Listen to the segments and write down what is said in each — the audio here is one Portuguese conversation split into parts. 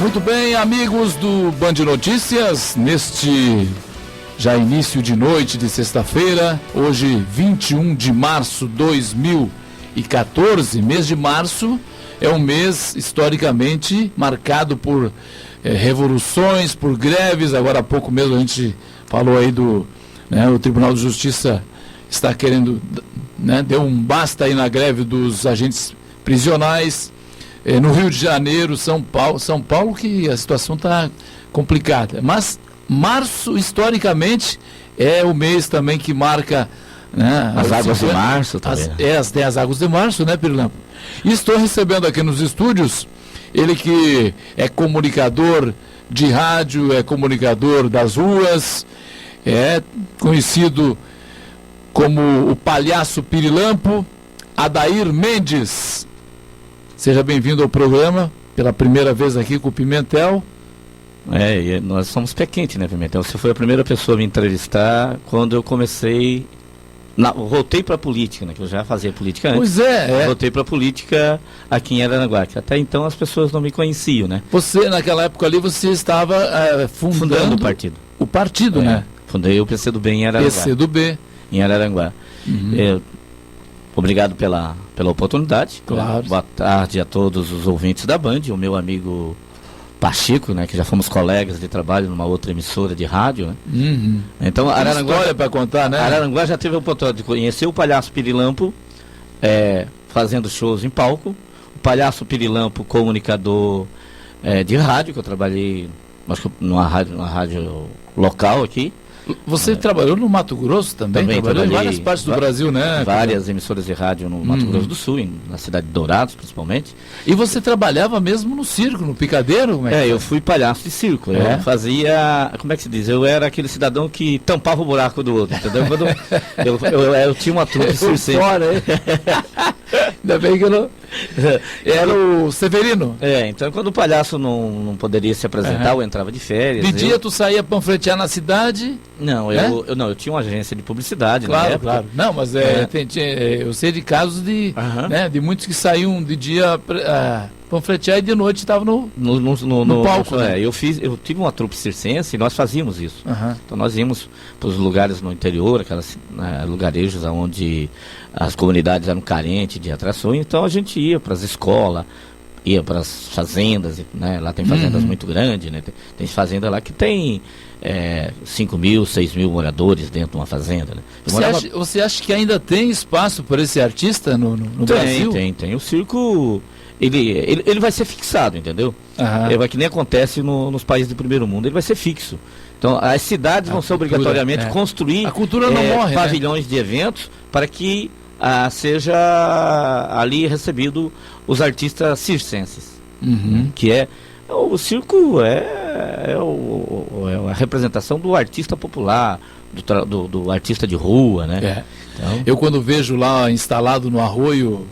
Muito bem, amigos do Band Notícias, neste já início de noite de sexta-feira, hoje 21 de março de 2014, mês de março é um mês historicamente marcado por revoluções, por greves. Agora há pouco mesmo a gente falou aí o Tribunal de Justiça está querendo, deu um basta aí na greve dos agentes prisionais. No Rio de Janeiro, São Paulo que a situação está complicada. Mas março, historicamente, é o mês também que marca... as águas de março também. Tem as águas de março, né, Pirilampo? E estou recebendo aqui nos estúdios, ele que é comunicador de rádio, é comunicador das ruas, é conhecido como o Palhaço Pirilampo, Adair Mendes. Seja bem-vindo ao programa, pela primeira vez aqui com o Pimentel. Nós somos pé quente, né, Pimentel? Você foi a primeira pessoa a me entrevistar quando eu comecei... voltei para a política, né, que eu já fazia política antes. Pois é. Voltei para a política aqui em Araranguá, que até então as pessoas não me conheciam, né? Você, naquela época ali, você estava fundando o partido. O partido, né? Fundei o PCdoB em Araranguá. PCdoB. Em Araranguá. Uhum. Obrigado pela oportunidade. Claro. Boa tarde a todos os ouvintes da Band, o meu amigo Pacheco, né, que já fomos colegas de trabalho numa outra emissora de rádio, né? Uhum. Então, Araranguá, história para contar, né? Araranguá já teve a oportunidade de conhecer o Palhaço Pirilampo fazendo shows em palco, o Palhaço Pirilampo comunicador de rádio, que eu trabalhei numa rádio local aqui. Você trabalhou no Mato Grosso também? Trabalhou em várias partes do Brasil, né? Várias emissoras de rádio no Mato Grosso do Sul, na cidade de Dourados, principalmente. E você trabalhava mesmo no circo, no picadeiro? Como eu fui palhaço de circo. Eu fazia, como é que se diz? Eu era aquele cidadão que tampava o buraco do outro, entendeu? Quando eu tinha uma trupe circense. Ainda bem que eu não... Era o Severino. Então quando o palhaço não poderia se apresentar, eu entrava de férias. De dia tu saía panfletear na cidade? Não, eu tinha uma agência de publicidade. Claro, claro. Não, mas eu sei de casos de muitos que saíam de dia panfletear e de noite estavam no palco. Eu tive uma trupe circense e nós fazíamos isso. Então nós íamos para os lugares no interior, aquelas lugarejos onde as comunidades eram carentes de atrações, então a gente ia para as escolas, ia para as fazendas, né? Lá tem fazendas muito grandes, né? Tem fazenda lá que tem 5 mil, 6 mil moradores dentro de uma fazenda, né? Você acha que ainda tem espaço para esse artista no Brasil? Tem. O circo, ele vai ser fixado, entendeu? É que nem acontece nos países do primeiro mundo, ele vai ser fixo. Então as cidades vão ser obrigatoriamente construir a cultura não morre, pavilhões de eventos para que seja ali recebido os artistas circenses, que o circo é a representação do artista popular, do artista de rua, né? Então, eu quando vejo lá instalado no Arroio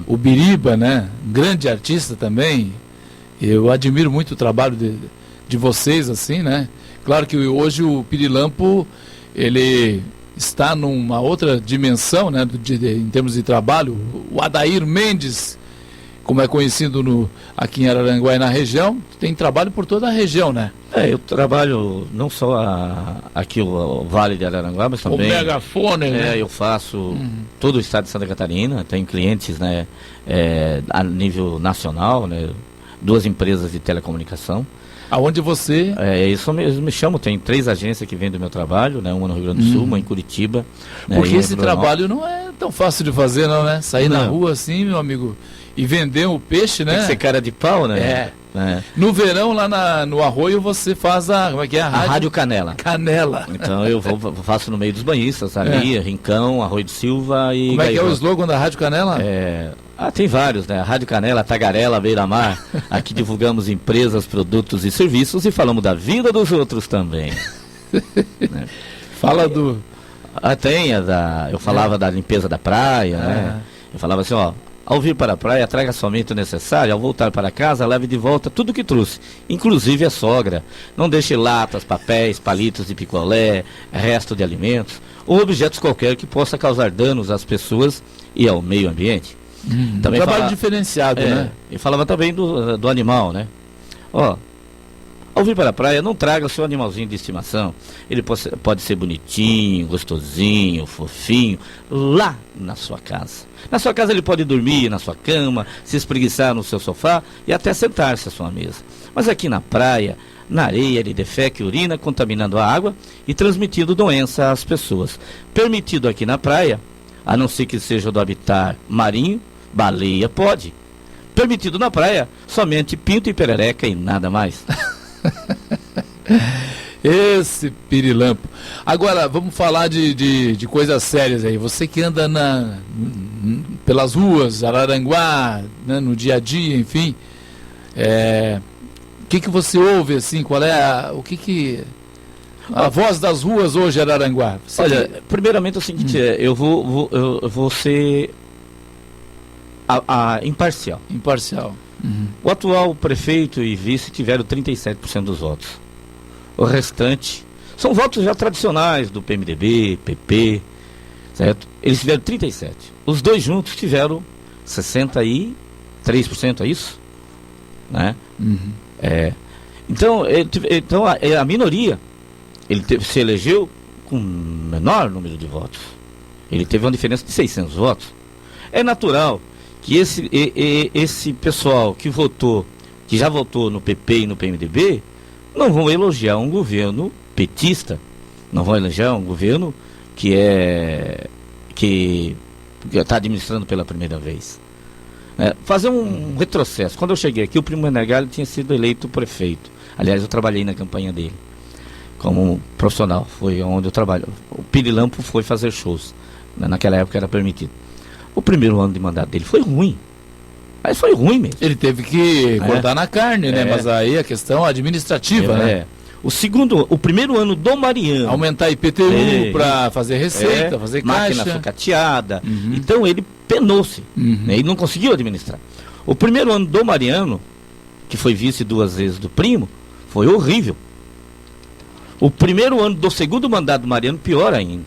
o Biriba, né? Um grande artista também. Eu admiro muito o trabalho de vocês, assim, né? Claro que hoje o Pirilampo, ele está numa outra dimensão, né? Em termos de trabalho. O Adair Mendes, como é conhecido aqui em Araranguá e na região, tem trabalho por toda a região, né? Eu trabalho não só aqui o Vale de Araranguá, mas também... O megafone, né? Eu faço todo o estado de Santa Catarina, tenho clientes, né, a nível nacional, né, 2 empresas de telecomunicação. Aonde você... Isso mesmo, me chamo, tem 3 agências que vendem o meu trabalho, né, uma no Rio Grande do Sul, uma em Curitiba. Porque esse trabalho não é tão fácil de fazer, não, né? Sair na rua assim, meu amigo, e vender o peixe, né? Tem que ser cara de pau, né? No verão, lá no Arroio, você faz como é que é? A Rádio Canela. Canela. Então eu faço no meio dos banhistas, ali, Rincão, Arroio do Silva e... Como é que é o slogan da Rádio Canela? Tem vários, né? Rádio Canela, Tagarela, Beira-Mar. Aqui divulgamos empresas, produtos e serviços e falamos da vida dos outros também. Né? Fala do... Eu falava da limpeza da praia, né? Eu falava assim, ao vir para a praia, traga somente o necessário, ao voltar para casa, leve de volta tudo que trouxe, inclusive a sogra. Não deixe latas, papéis, palitos de picolé, resto de alimentos, ou objetos qualquer que possa causar danos às pessoas e ao meio ambiente. Também trabalho diferenciado, né? E falava também do animal, né? Ó, ao vir para a praia, não traga o seu animalzinho de estimação. Ele pode ser bonitinho, gostosinho, fofinho, lá na sua casa. Na sua casa ele pode dormir na sua cama, se espreguiçar no seu sofá e até sentar-se à sua mesa. Mas aqui na praia, na areia, ele defeca e urina, contaminando a água e transmitindo doença às pessoas. Permitido aqui na praia, a não ser que seja do habitat marinho, baleia pode. Permitido na praia, somente pinto e perereca e nada mais. Esse pirilampo. Agora, vamos falar de coisas sérias aí. Você que anda pelas ruas, Araranguá, né, no dia a dia, enfim. O que você ouve, assim? Qual é a voz das ruas hoje, Araranguá? Olha, primeiramente é o seguinte, eu vou ser imparcial. Imparcial. Uhum. O atual prefeito e vice tiveram 37% dos votos. O restante são votos já tradicionais do PMDB, PP, certo? Eles tiveram 37%. Os dois juntos tiveram 63%, é isso? Né? Uhum. Então a minoria, se elegeu com menor número de votos. Ele teve uma diferença de 600 votos. É natural que esse pessoal que já votou no PP e no PMDB, não vão elogiar um governo petista, não vão elogiar um governo que está administrando pela primeira vez. Fazer um retrocesso. Quando eu cheguei aqui, o Primo Menegali tinha sido eleito prefeito. Aliás, eu trabalhei na campanha dele como profissional, foi onde eu trabalho. O Pirilampo foi fazer shows, naquela época era permitido. O primeiro ano de mandato dele foi ruim. Mas foi ruim mesmo. Ele teve que cortar na carne, né? Mas aí a questão administrativa, né? O primeiro ano do Mariano. Aumentar IPTU para fazer receita, fazer caixa. Máquina sucateada. Uhum. Então ele penou-se. Uhum. Né? Ele não conseguiu administrar. O primeiro ano do Mariano, que foi vice 2 vezes do Primo, foi horrível. O primeiro ano do segundo mandato do Mariano, pior ainda.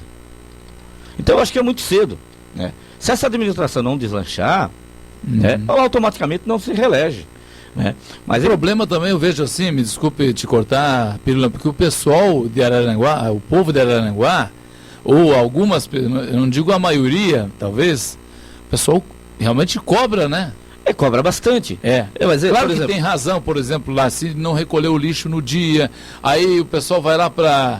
Então eu acho que é muito cedo, né? Se essa administração não deslanchar, automaticamente não se reelege. Né? Mas o problema também, eu vejo assim, me desculpe te cortar, Pirula, porque o pessoal de Araranguá, o povo de Araranguá, ou algumas, eu não digo a maioria, talvez, o pessoal realmente cobra, né? Cobra bastante. Mas claro que tem razão, por exemplo, lá, se não recolher o lixo no dia, aí o pessoal vai lá para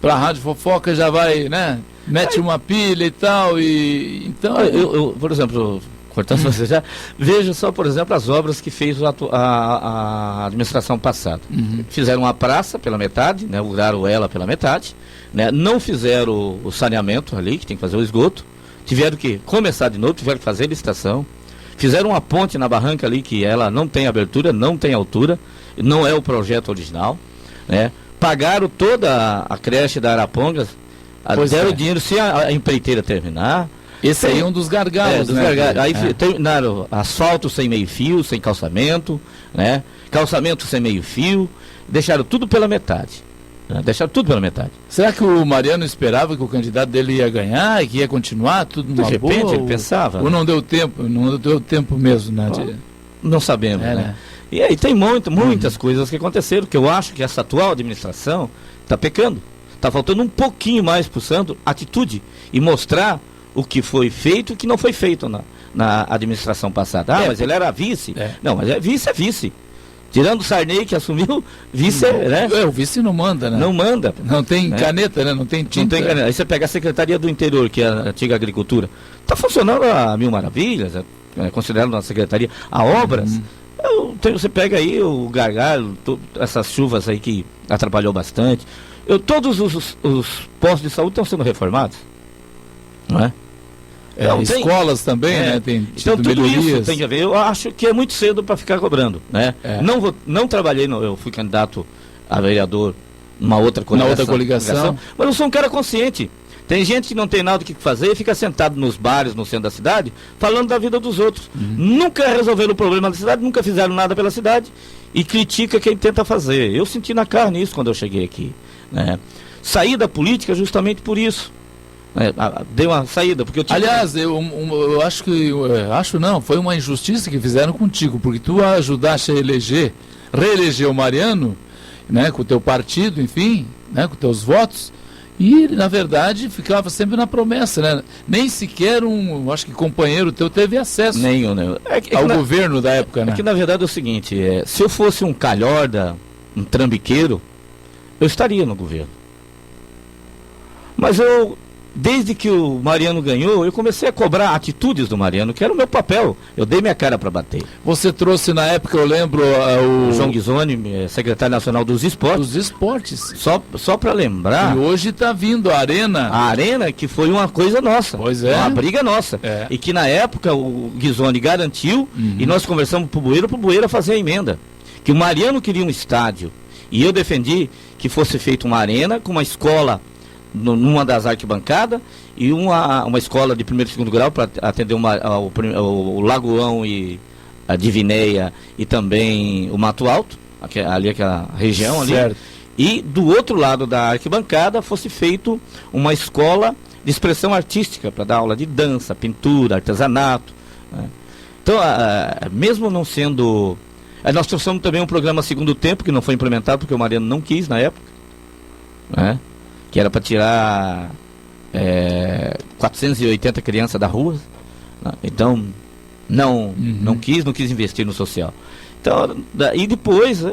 a Rádio Fofoca, já vai, né? Mete uma pilha e tal, então... Eu por exemplo, cortando você já, veja só, por exemplo, as obras que fez a administração passada. Uhum. Fizeram uma praça pela metade, né, inauguraram ela pela metade, né, não fizeram o saneamento ali, que tem que fazer o esgoto, tiveram que começar de novo, tiveram que fazer licitação, fizeram uma ponte na barranca ali, que ela não tem abertura, não tem altura, não é o projeto original, né, pagaram toda a creche da Arapongas, deram dinheiro se a empreiteira terminar. Esse aí é um dos gargalos, né? Aí terminaram asfalto sem meio fio, sem calçamento, né? Calçamento sem meio fio, deixaram tudo pela metade. Né? Deixaram tudo pela metade. Será que o Mariano esperava que o candidato dele ia ganhar e que ia continuar tudo numa boa? De repente ele pensava. Ou não deu tempo, mesmo, né? Não sabemos, né? E aí tem muitas coisas que aconteceram, que eu acho que essa atual administração está pecando. Está faltando um pouquinho mais para o Sandro, atitude, e mostrar o que foi feito e o que não foi feito na administração passada. Mas ele era vice. Não, mas vice é vice. Tirando o Sarney, que assumiu, vice né? O vice não manda, né? Não manda. Não tem caneta, né? Não tem tinta. Não tem caneta. Aí você pega a Secretaria do Interior, que é a antiga Agricultura. Está funcionando a mil maravilhas, considerando a Secretaria. A obras, você pega aí o gargalo, essas chuvas aí que atrapalhou bastante. Todos os postos de saúde estão sendo reformados, não é? Escolas também, né? Tem então tudo melhorias. Isso tem que ver. Eu acho que é muito cedo para ficar cobrando, né? Não trabalhei, eu fui candidato a vereador numa outra coligação, mas eu sou um cara consciente. Tem gente que não tem nada o que fazer e fica sentado nos bares no centro da cidade falando da vida dos outros. Nunca resolveram o problema da cidade, nunca fizeram nada pela cidade e critica quem tenta fazer. Eu senti na carne isso quando eu cheguei aqui. Né? Saí da política justamente por isso. Dei uma saída, porque eu tinha... Aliás, eu acho que... acho não, foi uma injustiça que fizeram contigo, porque tu ajudaste a eleger reelegeu o Mariano, né, com o teu partido, enfim, né, com teus votos, e ele, na verdade, ficava sempre na promessa, né? Nem sequer acho que companheiro teu teve acesso nenhum, né? ao governo da época, né? É que, na verdade, é o seguinte, se eu fosse um calhorda, um trambiqueiro, eu estaria no governo. Mas desde que o Mariano ganhou, eu comecei a cobrar atitudes do Mariano, que era o meu papel. Eu dei minha cara para bater. Você trouxe na época, eu lembro, o João Ghisoni, secretário nacional dos esportes. Dos esportes. Só para lembrar. E hoje está vindo a Arena. A Arena, que foi uma coisa nossa. Pois é. Uma briga nossa. É. E que na época o Ghisoni garantiu, e nós conversamos pro Bueira fazer a emenda. Que o Mariano queria um estádio. E eu defendi que fosse feita uma arena com uma escola numa das arquibancadas e uma escola de primeiro e segundo grau para atender o Lagoão e a Divinéia e também o Mato Alto, ali aquela região ali. Certo. E do outro lado da arquibancada fosse feito uma escola de expressão artística para dar aula de dança, pintura, artesanato, né? Então, mesmo não sendo... nós trouxemos também um programa Segundo Tempo, que não foi implementado porque o Mariano não quis na época, né? Que era para tirar 480 crianças da rua, né? Então não quis investir no social. Então, e depois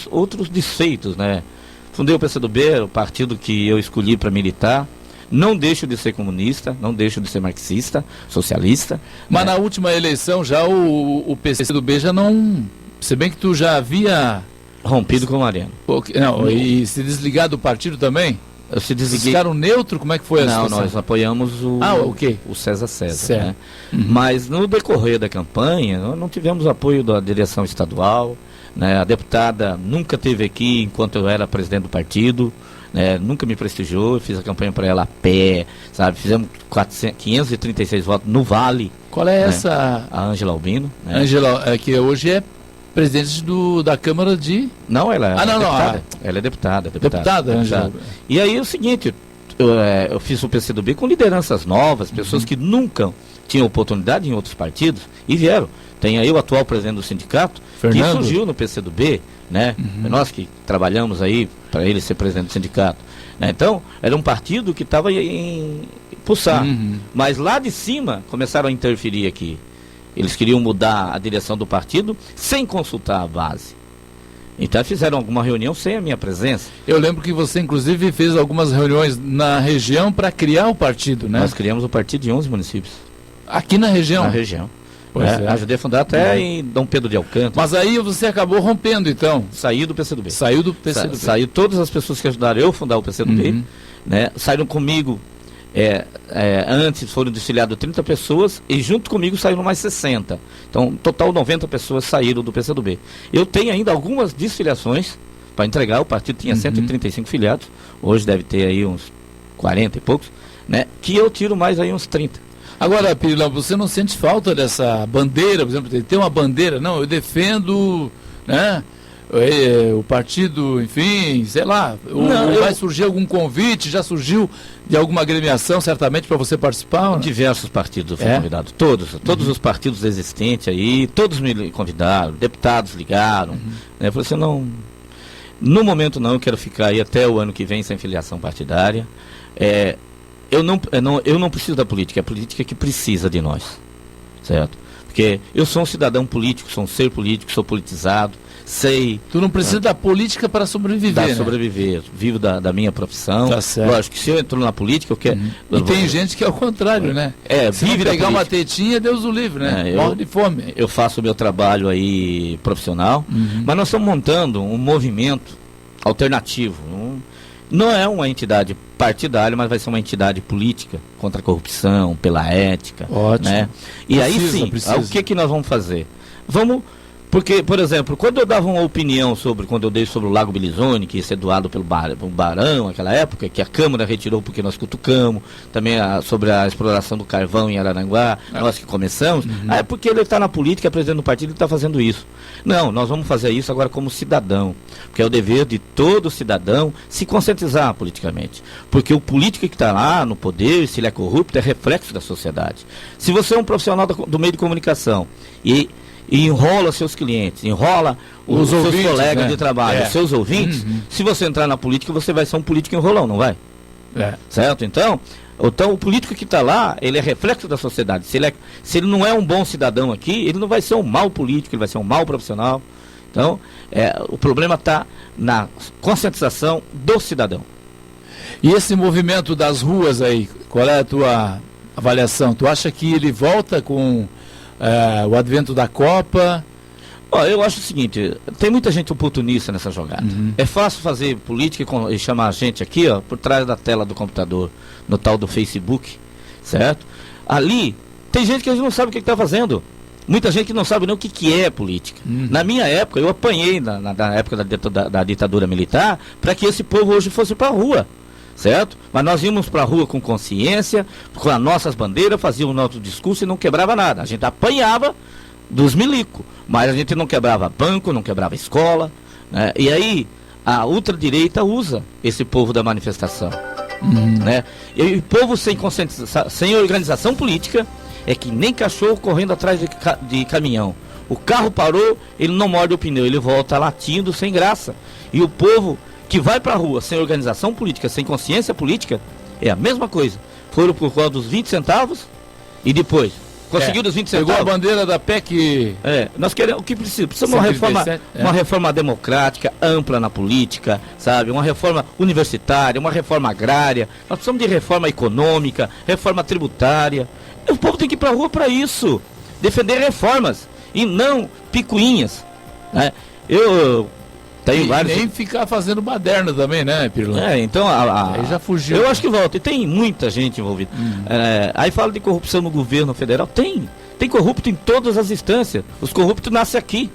outros desfeitos, né? Fundei o PCdoB, o partido que eu escolhi para militar. Não deixo de ser comunista, não deixo de ser marxista, socialista. Mas na última eleição já o PCdoB já não... Se bem que tu já havia... rompido com o Mariano. Não, e se desligar do partido também? Eu se desliguei. Vocês ficaram neutro? Como é que foi a situação? Não, nós apoiamos o César, certo, né? Mas no decorrer da campanha, nós não tivemos apoio da direção estadual, né? A deputada nunca esteve aqui enquanto eu era presidente do partido, né? Nunca me prestigiou, eu fiz a campanha para ela a pé, sabe? Fizemos 536 votos no Vale. Qual é, né? A Ângela Albino. Né? Ângela, que hoje é presidente da Câmara de... Não, ela é deputada. Ela é deputada. Deputada, Ângela. E aí é o seguinte, eu fiz o PCdoB com lideranças novas, pessoas que nunca tinham oportunidade em outros partidos e vieram. Tem aí o atual presidente do sindicato, Fernando, que surgiu no PCdoB, né? Nós que trabalhamos aí para ele ser presidente do sindicato, né? Então, era um partido que estava em pulsar. Mas lá de cima começaram a interferir aqui. Eles queriam mudar a direção do partido sem consultar a base. Então fizeram alguma reunião sem a minha presença. Eu lembro que você inclusive fez algumas reuniões na região para criar o partido, né? Nós criamos o partido de 11 municípios. Aqui na região? Na região. Pois é. Ajudei a fundar até em Dom Pedro de Alcântara. Mas aí você acabou rompendo, então? Saí do PCdoB. Saiu do PCdoB. Saiu todas as pessoas que ajudaram eu a fundar o PCdoB, né? Saíram comigo, antes foram desfiliadas 30 pessoas e junto comigo saíram mais 60. Então, total 90 pessoas saíram do PCdoB. Eu tenho ainda algumas desfiliações para entregar, o partido tinha 135 filiados, hoje deve ter aí uns 40 e poucos, né? Que eu tiro mais aí uns 30. Agora, Pirilão, você não sente falta dessa bandeira, por exemplo, de ter uma bandeira? Não, eu defendo, né, o partido, enfim, sei lá, vai surgir algum convite, já surgiu de alguma agremiação, certamente, para você participar? Diversos partidos eu fui convidado, todos os partidos existentes aí, todos me convidaram, deputados ligaram, né, eu falei assim, não, no momento não, eu quero ficar aí até o ano que vem sem filiação partidária. Eu não preciso da política, é a política que precisa de nós, certo? Porque eu sou um cidadão político, sou um ser político, sou politizado, sei... Tu não precisa da política para sobreviver, sobreviver, vivo da minha profissão. Tá certo. Lógico que se eu entro na política, eu quero... E tem gente que é o contrário, né? Se vive pegar uma tetinha, Deus o livre, né? Morre de fome. Eu faço o meu trabalho aí profissional, mas nós estamos montando um movimento alternativo, não é uma entidade partidária, mas vai ser uma entidade política contra a corrupção, pela ética. Ótimo. Né? E aí sim, o que nós vamos fazer? Porque, por exemplo, quando eu dava uma opinião quando eu dei sobre o Lago Belizone, que ia ser doado pelo Barão, naquela época, que a Câmara retirou porque nós cutucamos, também sobre a exploração do carvão em Araranguá, nós que começamos, é porque ele está na política, é presidente do partido, ele está fazendo isso. Não, nós vamos fazer isso agora como cidadão, porque é o dever de todo cidadão se conscientizar politicamente, porque o político que está lá no poder, se ele é corrupto, é reflexo da sociedade. Se você é um profissional do meio de comunicação e e enrola seus clientes, enrola os seus ouvintes, colegas, né, de trabalho, os seus ouvintes, se você entrar na política, você vai ser um político enrolão, não vai? Certo? Então, o político que está lá, ele é reflexo da sociedade. Se ele não é um bom cidadão aqui, ele não vai ser um mau político, ele vai ser um mau profissional. Então, o problema está na conscientização do cidadão. E esse movimento das ruas aí, qual é a tua avaliação? Tu acha que ele volta com o advento da Copa? Eu acho o seguinte, tem muita gente oportunista nessa jogada. É fácil fazer política e chamar a gente aqui, por trás da tela do computador, no tal do Facebook, certo? Ali, tem gente que a gente não sabe o que está fazendo. Muita gente que não sabe nem o que é política. Na minha época, eu apanhei na época da ditadura militar para que esse povo hoje fosse para a rua, certo? Mas nós íamos para a rua com consciência, com as nossas bandeiras, fazíamos o nosso discurso e não quebrava nada. A gente apanhava dos milicos, mas a gente não quebrava banco, não quebrava escola, né? E aí a ultradireita usa esse povo da manifestação, né? E o povo sem conscientização, sem organização política, é que nem cachorro correndo atrás de caminhão. O carro parou, ele não morde o pneu, ele volta latindo sem graça. E o povo que vai para a rua sem organização política, sem consciência política, é a mesma coisa. Foram por causa dos 20 centavos e depois conseguiu dos 20 centavos. Pegou a bandeira da PEC. Nós queremos o que precisa. Precisa uma reforma democrática, ampla na política, sabe? Uma reforma universitária, uma reforma agrária. Nós precisamos de reforma econômica, reforma tributária. O povo tem que ir para a rua para isso. Defender reformas e não picuinhas, né? Eu tenho vários. Nem ficar fazendo baderna também, né, Pirlo? Então aí já fugiu. Eu acho que volta. E tem muita gente envolvida. Aí fala de corrupção no governo federal. Tem corrupto em todas as instâncias. Os corruptos nascem aqui,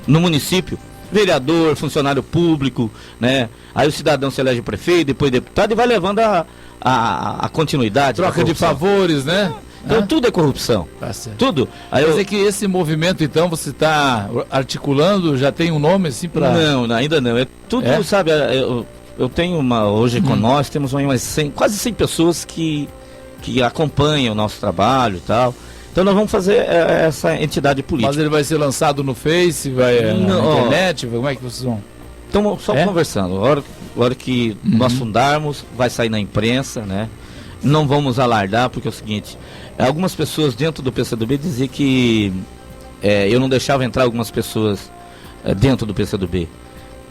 no município. Vereador, funcionário público, né? Aí o cidadão se elege prefeito, depois deputado e vai levando a continuidade. Troca de favores, né? Então tudo é corrupção. Tá certo. Tudo. Quer dizer que esse movimento, então, você está articulando, já tem um nome assim para... Não, ainda não. É tudo, sabe, eu tenho hoje com nós, temos umas 100, quase 100 pessoas que acompanham o nosso trabalho e tal. Então nós vamos fazer essa entidade política. Mas ele vai ser lançado no Face, na internet, como é que vocês vão? Estamos só conversando. A hora que nós fundarmos, vai sair na imprensa, né? Não vamos alardar, porque é o seguinte, algumas pessoas dentro do PCdoB diziam que eu não deixava entrar algumas pessoas dentro do PCdoB,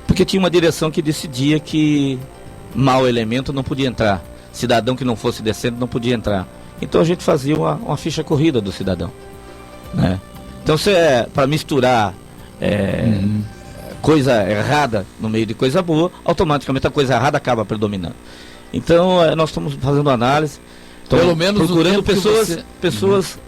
porque tinha uma direção que decidia que mau elemento não podia entrar, cidadão que não fosse decente não podia entrar. Então a gente fazia uma ficha corrida do cidadão, né? Então se para misturar coisa errada no meio de coisa boa, automaticamente a coisa errada acaba predominando. Então nós estamos fazendo análise, pelo menos procurando pessoas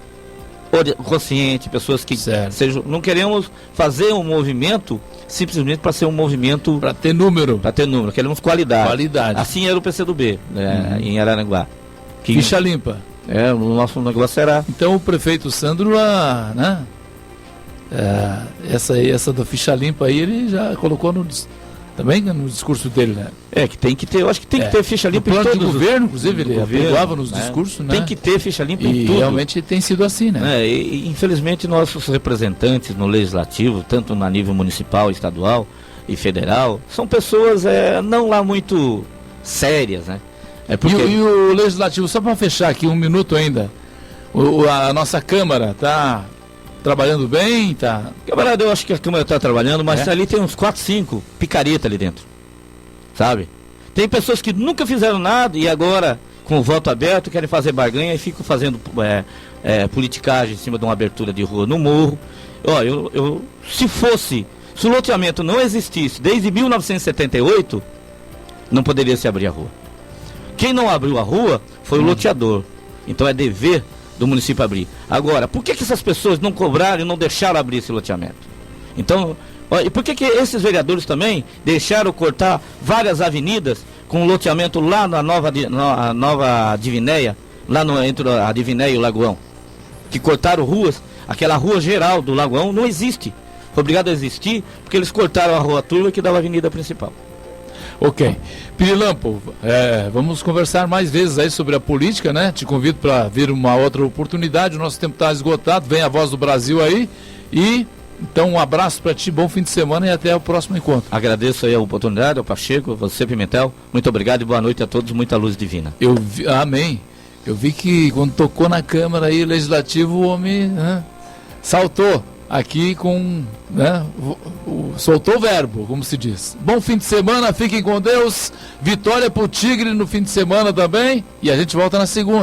conscientes, pessoas que sejam. Não queremos fazer um movimento simplesmente para ser um movimento para ter número. Queremos qualidade. Assim era o PCdoB, em Araranguá. Ficha limpa. O nosso negócio era. Então o prefeito Sandro, né? Essa da ficha limpa aí ele já colocou também no discurso dele, né? Que tem que ter, eu acho que tem que ter ficha limpa em todo o governo, inclusive ele apelava nos discursos, né? Tem que ter ficha limpa em tudo. E realmente tem sido assim, né? E infelizmente nossos representantes no legislativo, tanto na nível municipal, estadual e federal, são pessoas não lá muito sérias, né? E o legislativo, só para fechar aqui um minuto ainda, a nossa Câmara está trabalhando bem? Camarada, eu acho que a Câmara está trabalhando, mas ali tem uns 4, 5 picareta ali dentro, sabe? Tem pessoas que nunca fizeram nada e agora, com o voto aberto, querem fazer barganha e ficam fazendo politicagem em cima de uma abertura de rua no morro. Se o loteamento não existisse desde 1978, não poderia se abrir a rua. Quem não abriu a rua foi o loteador. Então é dever do município abrir. Agora, por que essas pessoas não cobraram e não deixaram abrir esse loteamento? Então, e por que esses vereadores também deixaram cortar várias avenidas com loteamento lá na nova Divinéia, lá entre a Divinéia e o Lagoão? Que cortaram ruas, aquela rua geral do Lagoão não existe. Foi obrigado a existir porque eles cortaram a rua Turva que dava a avenida principal. Ok. Pirilampo, vamos conversar mais vezes aí sobre a política, né? Te convido para vir uma outra oportunidade, o nosso tempo está esgotado, vem a Voz do Brasil aí E então um abraço para ti, bom fim de semana e até o próximo encontro. Agradeço aí a oportunidade, ao Pacheco, você, Pimentel. Muito obrigado e boa noite a todos, muita luz divina. Amém. Eu vi que quando tocou na Câmara aí, Legislativo, o homem saltou aqui com, soltou o verbo, como se diz. Bom fim de semana, fiquem com Deus. Vitória pro Tigre no fim de semana também. E a gente volta na segunda.